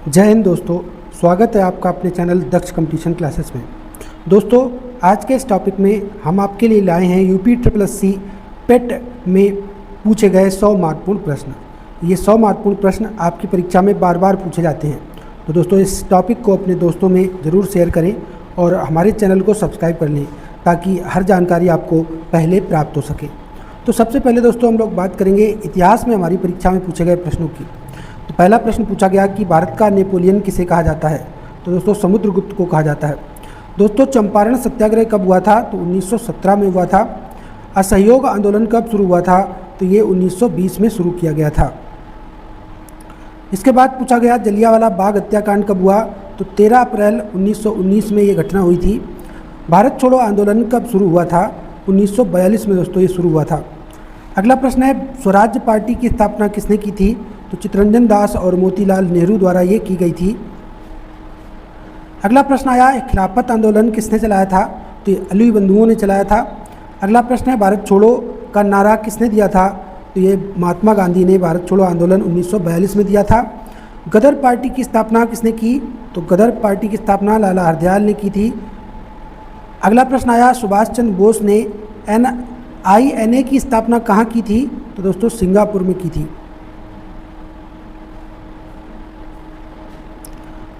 जय हिंद दोस्तों, स्वागत है आपका अपने चैनल दक्ष कंपटीशन क्लासेस में। दोस्तों, आज के इस टॉपिक में हम आपके लिए लाए हैं UPSSC पेट में पूछे गए 100 महत्वपूर्ण प्रश्न। ये 100 महत्वपूर्ण प्रश्न आपकी परीक्षा में बार बार पूछे जाते हैं। तो दोस्तों, इस टॉपिक को अपने दोस्तों में ज़रूर शेयर करें और हमारे चैनल को सब्सक्राइब कर लें ताकि हर जानकारी आपको पहले प्राप्त हो सके। तो सबसे पहले दोस्तों हम लोग बात करेंगे इतिहास में हमारी परीक्षा में पूछे गए प्रश्नों की। तो पहला प्रश्न पूछा गया कि भारत का नेपोलियन किसे कहा जाता है। तो दोस्तों समुद्रगुप्त को कहा जाता है। दोस्तों, चंपारण सत्याग्रह कब हुआ था? तो 1917 में हुआ था। असहयोग आंदोलन कब शुरू हुआ था? तो ये 1920 में शुरू किया गया था। इसके बाद पूछा गया जलियांवाला बाग हत्याकांड कब हुआ? तो 13 अप्रैल 1919 में ये घटना हुई थी। भारत छोड़ो आंदोलन कब शुरू हुआ था? 1942 में दोस्तों ये शुरू हुआ था। अगला प्रश्न है स्वराज्य पार्टी की स्थापना किसने की थी? तो चित्तरंजन दास और मोतीलाल नेहरू द्वारा ये की गई थी। अगला प्रश्न आया खिलाफत आंदोलन किसने चलाया था? तो ये अलवी बंधुओं ने चलाया था। अगला प्रश्न है भारत छोड़ो का नारा किसने दिया था? तो ये महात्मा गांधी ने भारत छोड़ो आंदोलन 1942 में दिया था। गदर पार्टी की स्थापना किसने की? तो गदर पार्टी की स्थापना लाला हरदयाल ने की थी। अगला प्रश्न आया सुभाष चंद्र बोस ने INA की स्थापना कहाँ की थी? तो दोस्तों सिंगापुर में की थी।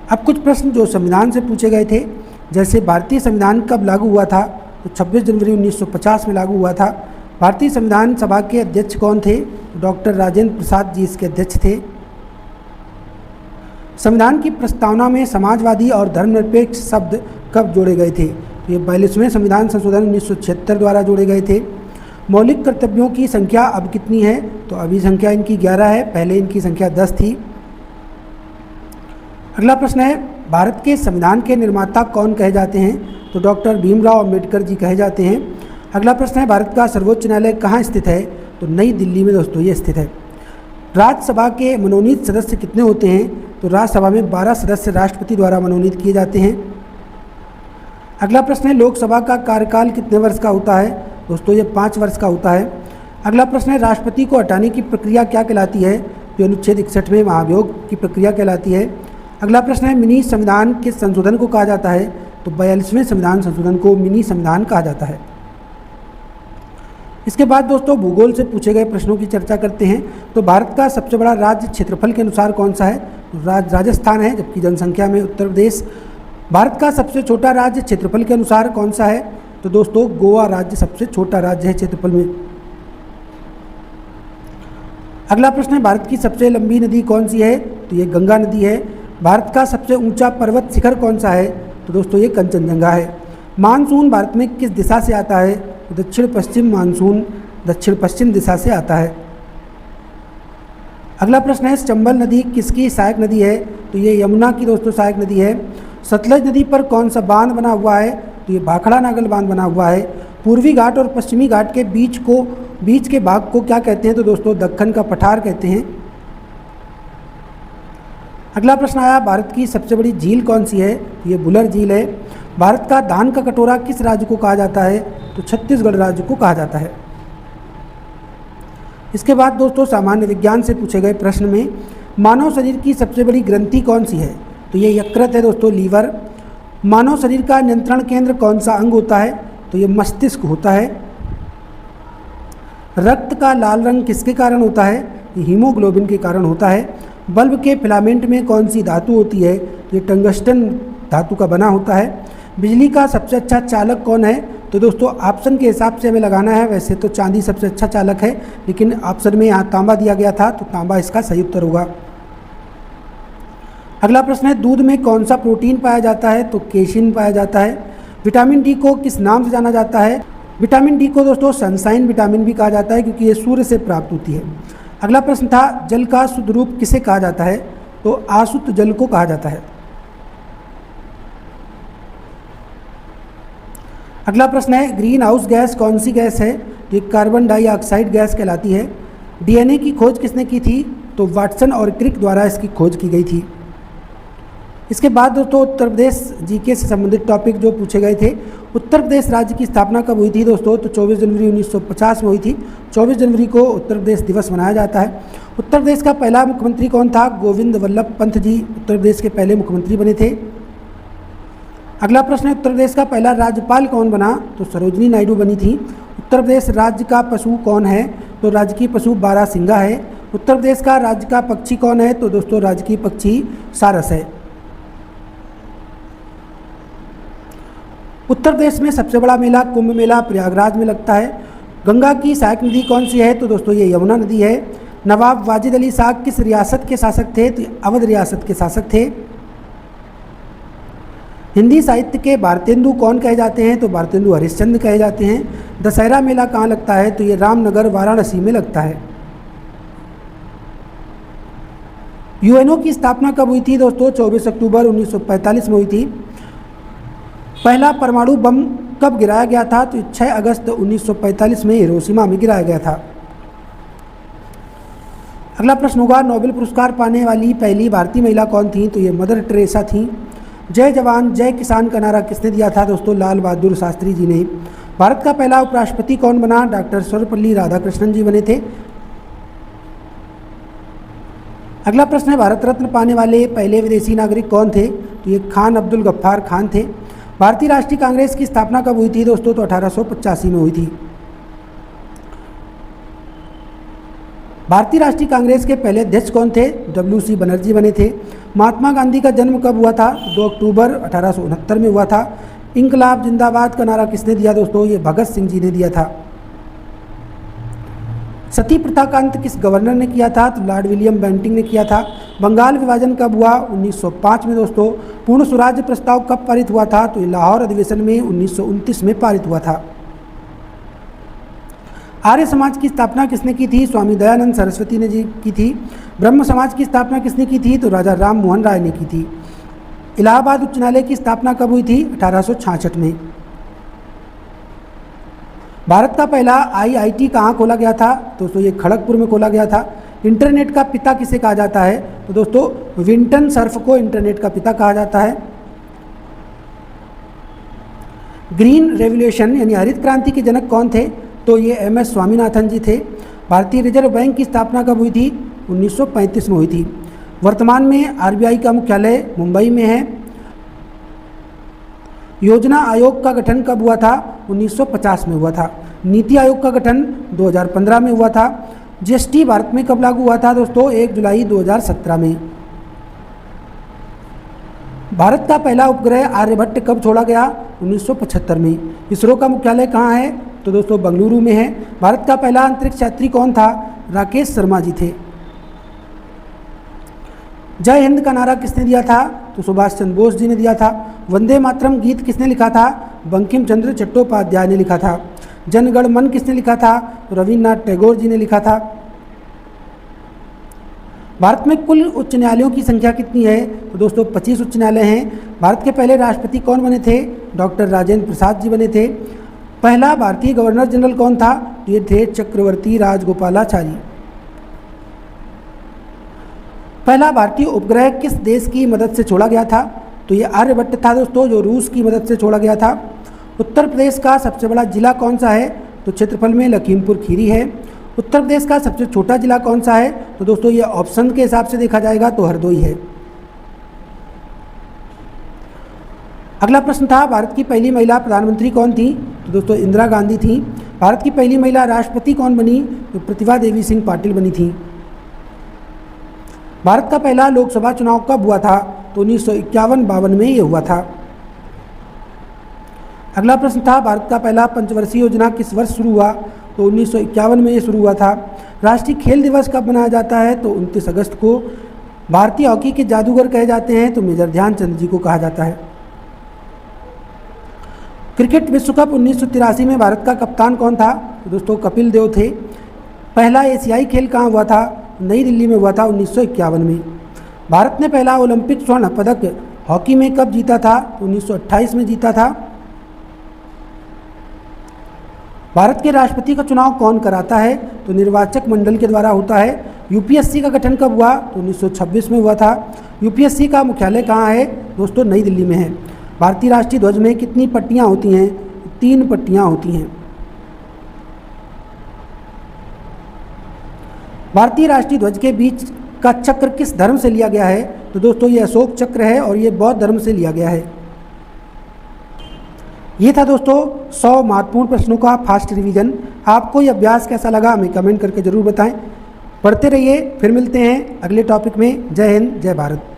अब कुछ प्रश्न जो संविधान से पूछे गए थे, जैसे भारतीय संविधान कब लागू हुआ था? तो 26 जनवरी 1950 में लागू हुआ था। भारतीय संविधान सभा के अध्यक्ष कौन थे? तो डॉक्टर राजेंद्र प्रसाद जी इसके अध्यक्ष थे। संविधान की प्रस्तावना में समाजवादी और धर्मनिरपेक्ष शब्द कब जोड़े गए थे? तो ये 42वें संविधान संशोधन 1976 द्वारा जोड़े गए थे। मौलिक कर्तव्यों की संख्या अब कितनी है? तो अभी संख्या इनकी 11 है, पहले इनकी संख्या 10 थी। अगला प्रश्न है भारत के संविधान के निर्माता कौन कहे जाते हैं? तो डॉक्टर भीमराव अंबेडकर जी कहे जाते हैं। अगला प्रश्न है भारत का सर्वोच्च न्यायालय कहाँ स्थित है? तो नई दिल्ली में दोस्तों ये स्थित है। राज्यसभा के मनोनीत सदस्य कितने होते हैं? तो राज्यसभा में 12 सदस्य राष्ट्रपति द्वारा मनोनीत किए जाते हैं। अगला प्रश्न है लोकसभा का कार्यकाल कितने वर्ष का होता है? दोस्तों ये 5 वर्ष का होता है। अगला प्रश्न है राष्ट्रपति को हटाने की प्रक्रिया क्या कहलाती है? तो अनुच्छेद 61 में महाभियोग की प्रक्रिया कहलाती है। अगला प्रश्न है मिनी संविधान किस संशोधन को कहा जाता है? तो 42वें संविधान संशोधन को मिनी संविधान कहा जाता है। इसके बाद दोस्तों भूगोल से पूछे गए प्रश्नों की चर्चा करते हैं। तो भारत का सबसे बड़ा राज्य क्षेत्रफल के अनुसार कौन सा है? तो राजस्थान है, जबकि जनसंख्या में उत्तर प्रदेश। भारत का सबसे छोटा राज्य क्षेत्रफल के अनुसार कौन सा है? तो दोस्तों गोवा राज्य सबसे छोटा राज्य है क्षेत्रफल में। अगला प्रश्न है भारत की सबसे लंबी नदी कौन सी है? तो ये गंगा नदी है। भारत का सबसे ऊंचा पर्वत शिखर कौन सा है? तो दोस्तों ये कंचनजंगा है। मानसून भारत में किस दिशा से आता है? तो दक्षिण पश्चिम मानसून दक्षिण पश्चिम दिशा से आता है। अगला प्रश्न है चंबल नदी किसकी सहायक नदी है? तो ये यमुना की दोस्तों सहायक नदी है। सतलज नदी पर कौन सा बांध बना हुआ है? तो ये भाखड़ा नागल बांध बना हुआ है। पूर्वी घाट और पश्चिमी घाट के बीच के भाग को क्या कहते हैं? तो दोस्तों दक्कन का पठार कहते हैं। अगला प्रश्न आया भारत की सबसे बड़ी झील कौन सी है? ये बुलर झील है। भारत का धान का कटोरा किस राज्य को कहा जाता है? तो छत्तीसगढ़ राज्य को कहा जाता है। इसके बाद दोस्तों सामान्य विज्ञान से पूछे गए प्रश्न में मानव शरीर की सबसे बड़ी ग्रंथि कौन सी है? तो ये यकृत है दोस्तों, लीवर। मानव शरीर का नियंत्रण केंद्र कौन सा अंग होता है? तो ये मस्तिष्क होता है। रक्त का लाल रंग किसके कारण होता है? ये हीमोग्लोबिन के कारण होता है। बल्ब के फिलामेंट में कौन सी धातु होती है? तो ये टंगस्टन धातु का बना होता है। बिजली का सबसे अच्छा चालक कौन है? तो दोस्तों ऑप्शन के हिसाब से हमें लगाना है। वैसे तो चांदी सबसे अच्छा चालक है, लेकिन ऑप्शन में यहाँ तांबा दिया गया था, तो तांबा इसका सही उत्तर होगा। अगला प्रश्न है दूध में कौन सा प्रोटीन पाया जाता है? तो केसिन पाया जाता है। विटामिन डी को किस नाम से जाना जाता है? विटामिन डी को दोस्तों सनशाइन विटामिन भी कहा जाता है, क्योंकि ये सूर्य से प्राप्त होती है। अगला प्रश्न था जल का शुद्ध रूप किसे कहा जाता है? तो आशुद्ध जल को कहा जाता है। अगला प्रश्न है ग्रीन हाउस गैस कौन सी गैस है? तो कार्बन डाइऑक्साइड गैस कहलाती है। DNA की खोज किसने की थी? तो वाटसन और क्रिक द्वारा इसकी खोज की गई थी। इसके बाद दोस्तों उत्तर प्रदेश जीके से संबंधित टॉपिक जो पूछे गए थे उत्तर प्रदेश राज्य की स्थापना कब हुई थी दोस्तों? तो 24 जनवरी 1950 में हुई थी। 24 जनवरी को उत्तर प्रदेश दिवस मनाया जाता है। उत्तर प्रदेश का पहला मुख्यमंत्री कौन था? गोविंद वल्लभ पंत जी उत्तर प्रदेश के पहले मुख्यमंत्री बने थे। अगला प्रश्न है, उत्तर प्रदेश का पहला राज्यपाल कौन बना? तो सरोजनी नायडू बनी थी। उत्तर प्रदेश राज्य का पशु कौन है? तो राजकीय पशु बारहसिंगा है। उत्तर प्रदेश का राज्य का पक्षी कौन है? तो दोस्तों राजकीय पक्षी सारस है। उत्तर प्रदेश में सबसे बड़ा मेला कुंभ मेला प्रयागराज में लगता है। गंगा की सहायक नदी कौन सी है? तो दोस्तों ये यमुना नदी है। नवाब वाजिद अली शाह किस रियासत के शासक थे? तो अवध रियासत के शासक थे। हिंदी साहित्य के भारतेंदु कौन कहे जाते हैं? तो भारतेंदु हरिश्चंद्र कहे जाते हैं। दशहरा मेला कहाँ लगता है? तो ये रामनगर वाराणसी में लगता है। यूएनओ की स्थापना कब हुई थी दोस्तों? 24 अक्टूबर 1945 में हुई थी। पहला परमाणु बम कब गिराया गया था? तो 6 अगस्त 1945 में हिरोशिमा में गिराया गया था। अगला प्रश्न होगा, नोबेल पुरस्कार पाने वाली पहली भारतीय महिला कौन थी? तो ये मदर टेरेसा थी। जय जवान जय किसान का नारा किसने दिया था दोस्तों? लाल बहादुर शास्त्री जी ने। भारत का पहला उपराष्ट्रपति कौन बना? डॉक्टर सर्वपल्ली राधाकृष्णन जी बने थे। अगला प्रश्न है, भारत रत्न पाने वाले पहले विदेशी नागरिक कौन थे? तो ये खान अब्दुल गफ्फार खान थे। भारतीय राष्ट्रीय कांग्रेस की स्थापना कब हुई थी दोस्तों? तो 1885 में हुई थी। भारतीय राष्ट्रीय कांग्रेस के पहले अध्यक्ष कौन थे? WC बनर्जी बने थे। महात्मा गांधी का जन्म कब हुआ था? 2 अक्टूबर 1869 में हुआ था। इंकलाब जिंदाबाद का नारा किसने दिया दोस्तों? ये भगत सिंह जी ने दिया था। सती प्रथा का अंत किस गवर्नर ने किया था? तो लॉर्ड विलियम बेंटिंग ने किया था। बंगाल विभाजन कब हुआ? 1905 में दोस्तों। पूर्ण स्वराज्य प्रस्ताव कब पारित हुआ था? तो लाहौर अधिवेशन में 1929 में पारित हुआ था। आर्य समाज की स्थापना किसने की थी? स्वामी दयानंद सरस्वती ने जी की थी। ब्रह्म समाज की स्थापना किसने की थी? तो राजा राम मोहन राय ने की थी। इलाहाबाद उच्च न्यायालय की स्थापना कब हुई थी? 1866 में। भारत का पहला IIT कहाँ खोला गया था? दोस्तों ये खड़गपुर में खोला गया था। इंटरनेट का पिता किसे कहा जाता है? तो दोस्तों विंटन सर्फ को इंटरनेट का पिता कहा जाता है। ग्रीन रेवोल्यूशन यानी हरित क्रांति के जनक कौन थे? तो ये MS स्वामीनाथन जी थे। भारतीय रिजर्व बैंक की स्थापना कब हुई थी? 1935 में हुई थी। वर्तमान में RBI का मुख्यालय मुंबई में है। योजना आयोग का गठन कब हुआ था? 1950 में हुआ था। नीति आयोग का गठन 2015 में हुआ था। GST भारत में कब लागू हुआ था दोस्तों? 1 जुलाई 2017 में। भारत का पहला उपग्रह आर्यभट्ट कब छोड़ा गया? 1975 में। इसरो का मुख्यालय कहाँ है? तो दोस्तों बंगलुरु में है। भारत का पहला अंतरिक्ष यात्री कौन था? राकेश शर्मा जी थे। जय हिंद का नारा किसने दिया था? तो सुभाष चंद्र बोस जी ने दिया था। वंदे मातरम गीत किसने लिखा था? बंकिम चंद्र चट्टोपाध्याय ने लिखा था। जन गण मन किसने लिखा था? तो रविन्द्रनाथ टैगोर जी ने लिखा था। भारत में कुल उच्च न्यायालयों की संख्या कितनी है? तो दोस्तों 25 उच्च न्यायालय हैं। भारत के पहले राष्ट्रपति कौन बने थे? डॉक्टर राजेंद्र प्रसाद जी बने थे। पहला भारतीय गवर्नर जनरल कौन था? तो ये थे चक्रवर्ती राजगोपालाचारी। पहला भारतीय उपग्रह किस देश की मदद से छोड़ा गया था? तो ये आर्यभट्ट था दोस्तों, जो रूस की मदद से छोड़ा गया था। उत्तर प्रदेश का सबसे बड़ा जिला कौन सा है? तो क्षेत्रफल में लखीमपुर खीरी है। उत्तर प्रदेश का सबसे छोटा जिला कौन सा है? तो दोस्तों ये ऑप्शन के हिसाब से देखा जाएगा तो हरदोई है। अगला प्रश्न था, भारत की पहली महिला प्रधानमंत्री कौन थी? तो दोस्तों इंदिरा गांधी थी। भारत की पहली महिला राष्ट्रपति कौन बनी? तो प्रतिभा देवी सिंह पाटिल बनी थी। भारत का पहला लोकसभा चुनाव कब हुआ था? तो 1951-52 में ये हुआ था। अगला प्रश्न था, भारत का पहला पंचवर्षीय योजना किस वर्ष शुरू हुआ? तो 1951 में ये शुरू हुआ था। राष्ट्रीय खेल दिवस कब मनाया जाता है? तो 29 अगस्त को। भारतीय हॉकी के जादूगर कहे जाते हैं? तो मेजर ध्यानचंद जी को कहा जाता है। क्रिकेट विश्व कप 1983 में भारत का कप्तान कौन था? तो दोस्तों कपिल देव थे। पहला एशियाई खेल कहाँ हुआ था? नई दिल्ली में हुआ था 1951 में। भारत ने पहला ओलंपिक स्वर्ण पदक हॉकी में कब जीता था? 1928 में जीता था। भारत के राष्ट्रपति का चुनाव कौन कराता है? तो निर्वाचक मंडल के द्वारा होता है। यूपीएससी का गठन कब हुआ? तो 1926 में हुआ था। यूपीएससी का मुख्यालय कहाँ है? दोस्तों नई दिल्ली में है। भारतीय राष्ट्रीय ध्वज में कितनी पट्टियाँ होती हैं? 3 पट्टियाँ होती हैं। भारतीय राष्ट्रीय ध्वज के बीच का चक्र किस धर्म से लिया गया है? तो दोस्तों ये अशोक चक्र है और ये बौद्ध धर्म से लिया गया है। ये था दोस्तों 100 महत्वपूर्ण प्रश्नों का फास्ट रिवीजन। आपको ये अभ्यास कैसा लगा हमें कमेंट करके ज़रूर बताएं। पढ़ते रहिए, फिर मिलते हैं अगले टॉपिक में। जय हिंद, जय भारत।